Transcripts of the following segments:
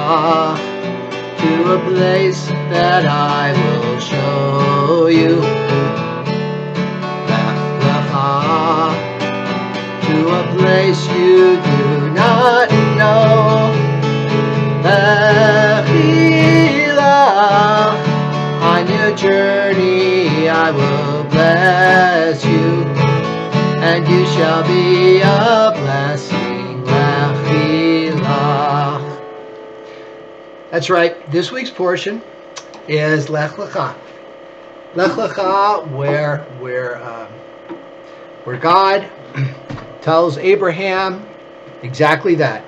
Lecha, to a place that I will show you. Lech Lecha, to a place you do not know. On your journey I will bless you, and you shall be a blessing. That's right. This week's portion is Lech Lecha. Lech Lecha, where God tells Abraham exactly that: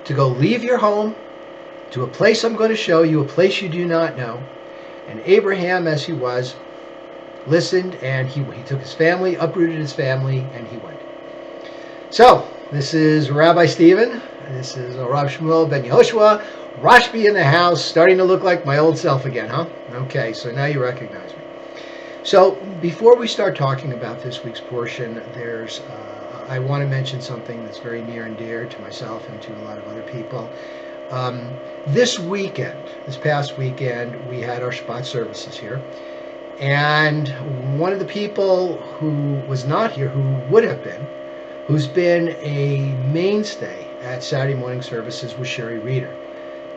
to go leave your home to a place I'm going to show you, a place you do not know. And Abraham, as he was, listened, and he took his family, uprooted his family, and he went. So, this is Rabbi Stephen. This is Rav Shmuel ben Yehoshua. Rashbi in the house, starting to look like my old self again, huh? Okay, so now you recognize me. So, before we start talking about this week's portion, I want to mention something that's very near and dear to myself and to a lot of other people. This past weekend, we had our Shabbat services here, and one of the people who was not here, who's been a mainstay at Saturday morning services, was Sherry Reeder.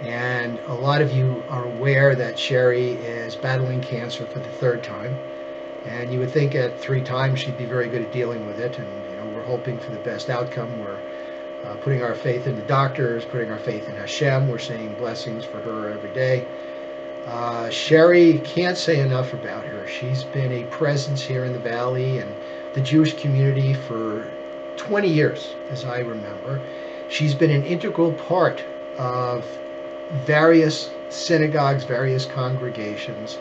And a lot of you are aware that Sherry is battling cancer for the third time, and you would think at 3 times she'd be very good at dealing with it, and we're hoping for the best outcome. We're putting our faith in the doctors, putting our faith in Hashem. We're saying blessings for her every day. Sherry, can't say enough about her. She's been a presence here in the Valley and the Jewish community for 20 years, as I remember. She's been an integral part of various synagogues, various congregations.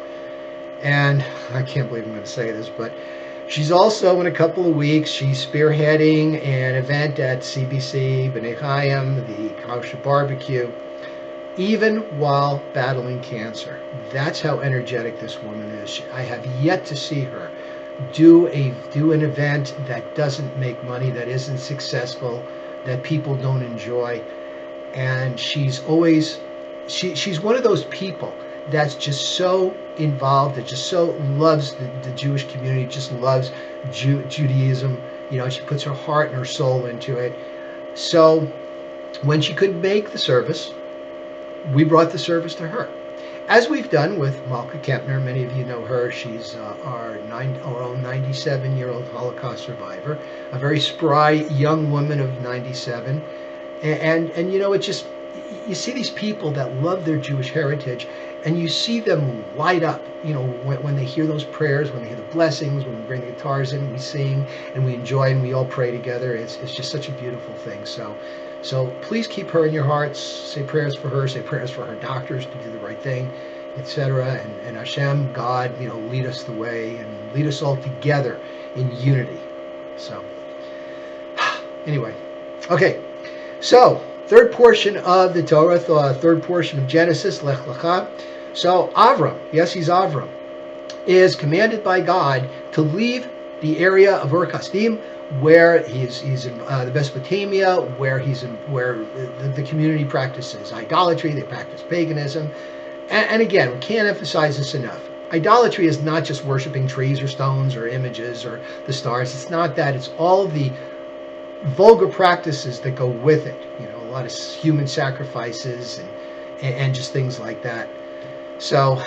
And I can't believe I'm going to say this, but she's also, in a couple of weeks, she's spearheading an event at CBC, B'nai Chaim, the kosher barbecue, even while battling cancer. That's how energetic this woman is. I have yet to see her do an event that doesn't make money, that isn't successful, that people don't enjoy. And she's one of those people that's just so involved, that just so loves the Jewish community, just loves Judaism. She puts her heart and her soul into it. So when she couldn't make the service, we brought the service to her, as we've done with Malka Kempner. Many of you know her. She's our own 97-year-old Holocaust survivor, a very spry young woman of 97. And it just, you see these people that love their Jewish heritage, and you see them light up, when they hear those prayers, when they hear the blessings, when we bring the guitars in, we sing, and we enjoy, and we all pray together. It's just such a beautiful thing. So please keep her in your hearts. Say prayers for her. Say prayers for her doctors to do the right thing, etc. And Hashem, God, lead us the way and lead us all together in unity. So, anyway, okay. So, third portion of the Torah, third portion of Genesis, Lech Lecha. So Abram, yes, he's Abram, is commanded by God to leave the area of Ur Kasdim, where he's in the Mesopotamia, where the community practices idolatry, they practice paganism. And again, we can't emphasize this enough. Idolatry is not just worshiping trees or stones or images or the stars. It's not that. It's all of the vulgar practices that go with it. A lot of human sacrifices and just things like that. So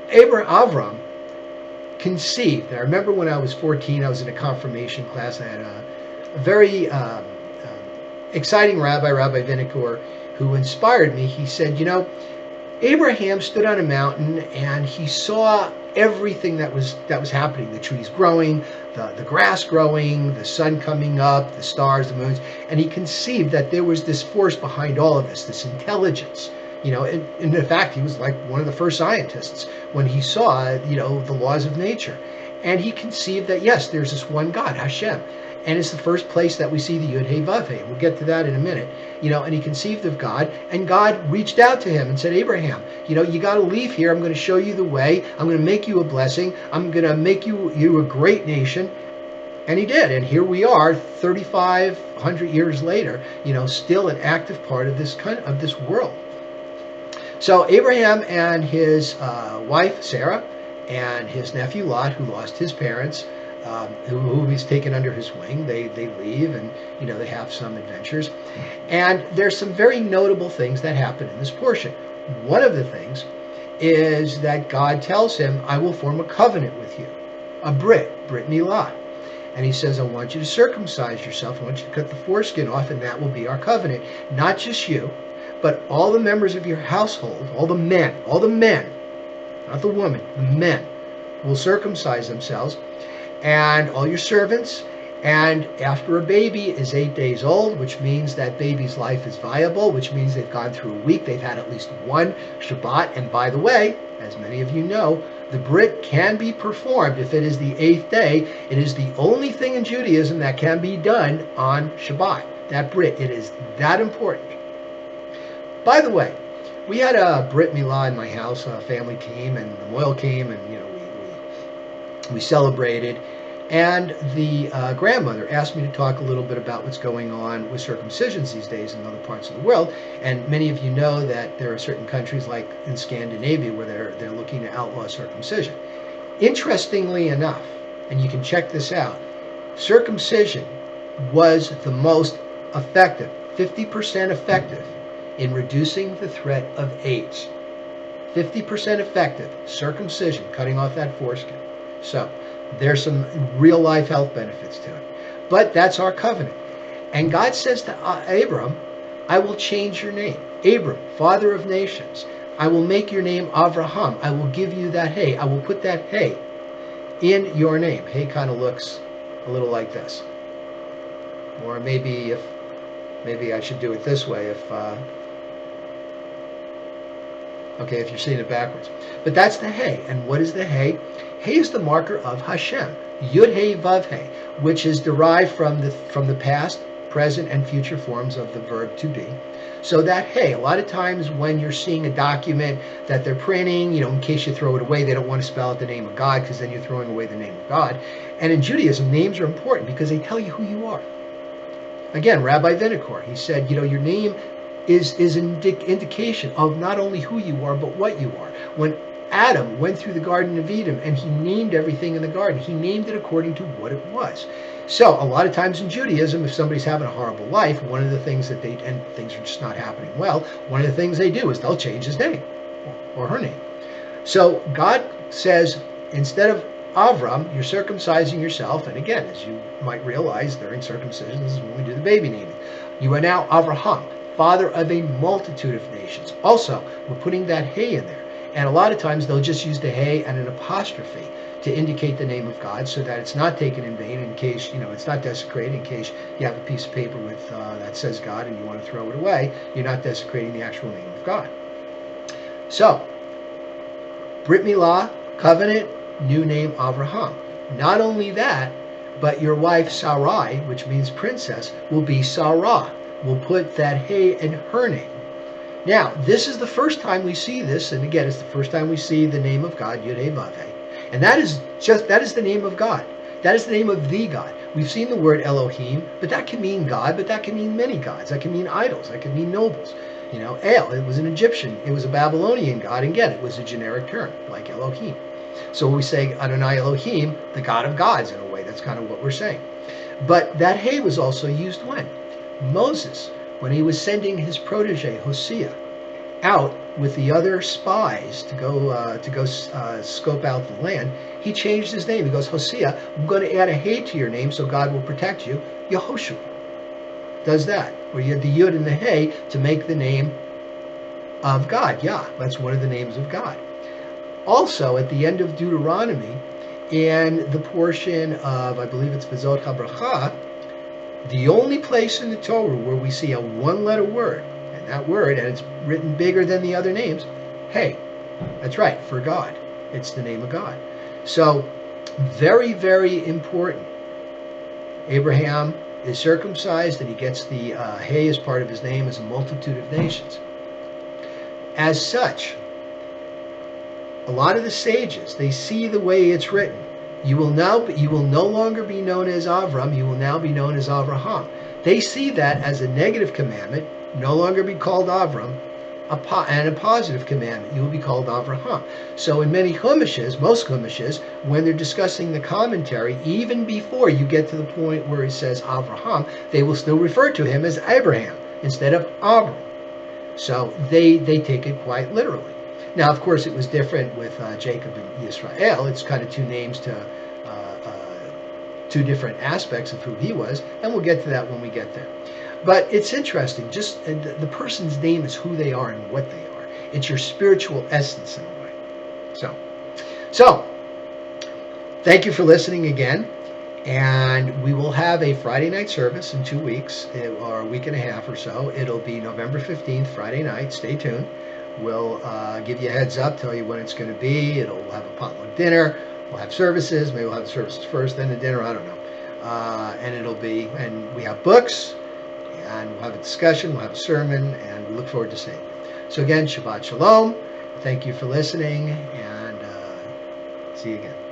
Abram conceived. I remember when I was 14, I was in a confirmation class. I had a very exciting rabbi, Rabbi Vinakur, who inspired me. He said, Abraham stood on a mountain and he saw everything that was happening: the trees growing, the grass growing, the sun coming up, the stars, the moons, and he conceived that there was this force behind all of this intelligence. In fact, he was like one of the first scientists when he saw, the laws of nature. And he conceived that, yes, there's this one God, Hashem. And it's the first place that we see the Yud Hey Vav Hey. We'll get to that in a minute. And he conceived of God, and God reached out to him and said, Abraham, you got to leave here. I'm going to show you the way. I'm going to make you a blessing. I'm going to make you a great nation. And he did, and here we are, 3,500 years later, still an active part of this world. So Abraham and his wife Sarah, and his nephew Lot, who lost his parents, who he's taken under his wing, they leave, and they have some adventures. And there's some very notable things that happen in this portion. One of the things is that God tells him, "I will form a covenant with you, a Brit Milah." And he says, "I want you to circumcise yourself. I want you to cut the foreskin off, and that will be our covenant. Not just you, but all the members of your household, all the men, not the woman, the men will circumcise themselves, and all your servants. And after a baby is 8 days old, which means that baby's life is viable, which means they've gone through a week, they've had at least one Shabbat. And by the way, as many of you know, the Brit can be performed if it is the 8th day. It is the only thing in Judaism that can be done on Shabbat. That Brit, it is that important. By the way, we had a Brit Milah in my house, a family came, and the Moyle came, and we celebrated. And the grandmother asked me to talk a little bit about what's going on with circumcisions these days in other parts of the world. And many of you know that there are certain countries, like in Scandinavia, where they're looking to outlaw circumcision. Interestingly enough, and you can check this out, circumcision was the most effective, 50% effective, in reducing the threat of AIDS. 50% effective, circumcision, cutting off that foreskin. So there's some real life health benefits to it. But that's our covenant. And God says to Abram, "I will change your name. Abram, father of nations. I will make your name Avraham. I will give you that hay. I will put that hay in your name." Hay kind of looks a little like this. Or maybe I should do it this way if you're seeing it backwards. But that's the hay. And what is the hay? Hay is the marker of Hashem, Yud Hey Vav Hey, which is derived from the past, present, and future forms of the verb to be. So that hay, a lot of times when you're seeing a document that they're printing, in case you throw it away, they don't want to spell out the name of God, because then you're throwing away the name of God. And in Judaism, names are important because they tell you who you are. Again, Rabbi Vinicor, he said, your name is an indication of not only who you are, but what you are. When Adam went through the Garden of Eden and he named everything in the garden, he named it according to what it was. So a lot of times in Judaism, if somebody's having a horrible life, one of the things and things are just not happening well, one of the things they do is they'll change his name or her name. So God says, instead of Avram, you're circumcising yourself. And again, as you might realize, during circumcision, this is when we do the baby naming. You are now Avraham, father of a multitude of nations. Also, we're putting that hay in there. And a lot of times they'll just use the hay and an apostrophe to indicate the name of God, so that it's not taken in vain, in case, it's not desecrated, in case you have a piece of paper with that says God and you want to throw it away. You're not desecrating the actual name of God. So, Brit Milah, covenant, new name Avraham. Not only that, but your wife Sarai, which means princess, will be Sarah. We'll put that hay in her name. Now, this is the first time we see this, and again, it's the first time we see the name of God, Yud Hey Vav Hey. And that is the name of God. That is the name of the God. We've seen the word Elohim, but that can mean God, but that can mean many gods. That can mean idols. That can mean nobles. El, it was an Egyptian. It was a Babylonian god. And again, it was a generic term, like Elohim. So we say Adonai Elohim, the God of gods, in a way. That's kind of what we're saying. But that hay was also used when? Moses, when he was sending his protege, Hosea, out with the other spies to go scope out the land, he changed his name. He goes, Hosea, I'm going to add a hay to your name so God will protect you. Yehoshua does that, where you have the Yud and the Hey to make the name of God. Yah, that's one of the names of God. Also, at the end of Deuteronomy, in the portion of, I believe it's V'zot HaBracha, the only place in the Torah where we see a one-letter word, and that word, and it's written bigger than the other names, hey, that's right, for God. It's the name of God. So, very, very important. Abraham is circumcised, and he gets the hay as part of his name, as a multitude of nations. As such, a lot of the sages, they see the way it's written. You will no longer be known as Avram. You will now be known as Avraham. They see that as a negative commandment. No longer be called Avram, and a positive commandment. You will be called Avraham. So in many chumashes, most chumashes, when they're discussing the commentary, even before you get to the point where it says Avraham, they will still refer to him as Abraham instead of Abram. So they take it quite literally. Now, of course, it was different with Jacob and Israel. It's kind of two names to two different aspects of who he was, and we'll get to that when we get there. But it's interesting. Just the person's name is who they are and what they are. It's your spiritual essence in a way. So thank you for listening again. And we will have a Friday night service in 2 weeks, or a week and a half or so. It'll be November 15th, Friday night. Stay tuned. We'll give you a heads up, tell you when it's going to be. It'll have a potluck dinner. We'll have services. Maybe we'll have the services first, then the dinner. I don't know. And we have books, and we'll have a discussion. We'll have a sermon, and we look forward to seeing you. So again, Shabbat Shalom. Thank you for listening, and see you again.